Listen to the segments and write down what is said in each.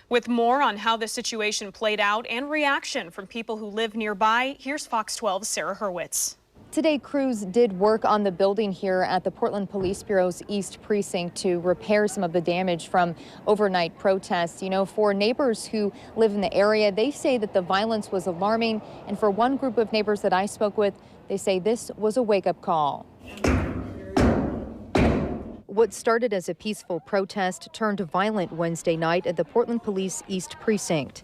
With more on how the situation played out and reaction from people who live nearby, here's Fox 12's Sarah Hurwitz. Today, crews did work on the building here at the Portland Police Bureau's East Precinct to repair some of the damage from overnight protests. You know, for neighbors who live in the area, they say that the violence was alarming. And for one group of neighbors that I spoke with, they say this was a wake-up call. What started as a peaceful protest turned violent Wednesday night at the Portland Police East Precinct.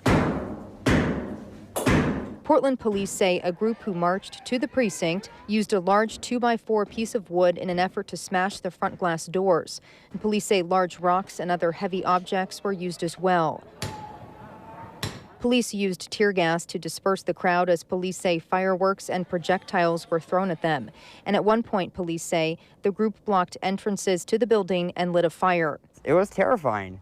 Portland police say a group who marched to the precinct used a large 2x4 piece of wood in an effort to smash the front glass doors. And police say large rocks and other heavy objects were used as well. Police used tear gas to disperse the crowd as police say fireworks and projectiles were thrown at them. And at one point, police say the group blocked entrances to the building and lit a fire. It was terrifying.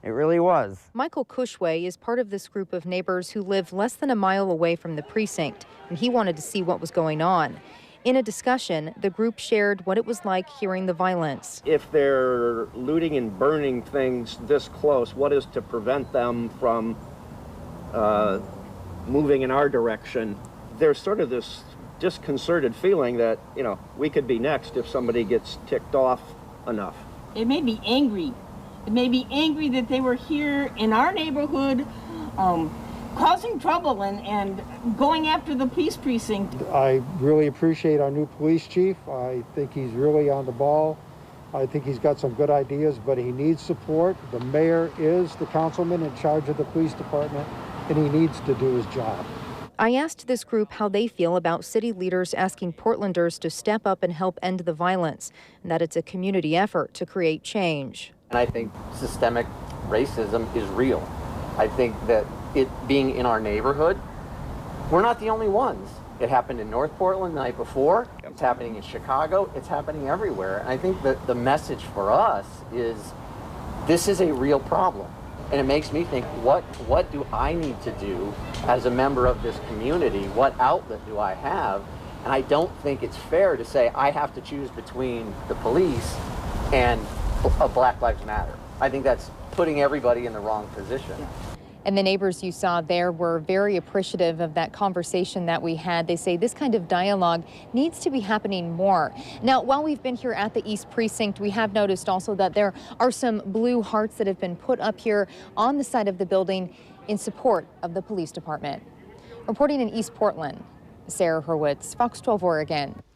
It really was. Michael Cushway is part of this group of neighbors who live less than a mile away from the precinct, and he wanted to see what was going on. In a discussion, the group shared what it was like hearing the violence. If they're looting and burning things this close, what is to prevent them from moving in our direction? There's sort of this disconcerted feeling that, you know, we could be next if somebody gets ticked off enough. It made me angry. It made me angry that they were here in our neighborhood, causing trouble and going after the police precinct. I really appreciate our new police chief. I think he's really on the ball. I think he's got some good ideas, but he needs support. The mayor is the councilman in charge of the police department, and he needs to do his job. I asked this group how they feel about city leaders asking Portlanders to step up and help end the violence, and that it's a community effort to create change. And I think systemic racism is real. I think that it being in our neighborhood, we're not the only ones. It happened in North Portland the night before. It's happening in Chicago. It's happening everywhere. And I think that the message for us is this is a real problem. And it makes me think, what do I need to do as a member of this community? What outlet do I have? And I don't think it's fair to say I have to choose between the police and a Black Lives Matter. I think that's putting everybody in the wrong position. And the neighbors you saw there were very appreciative of that conversation that we had. They say this kind of dialogue needs to be happening more. Now, while we've been here at the East Precinct, we have noticed also that there are some blue hearts that have been put up here on the side of the building in support of the police department. Reporting in East Portland, Sarah Hurwitz, Fox 12 Oregon.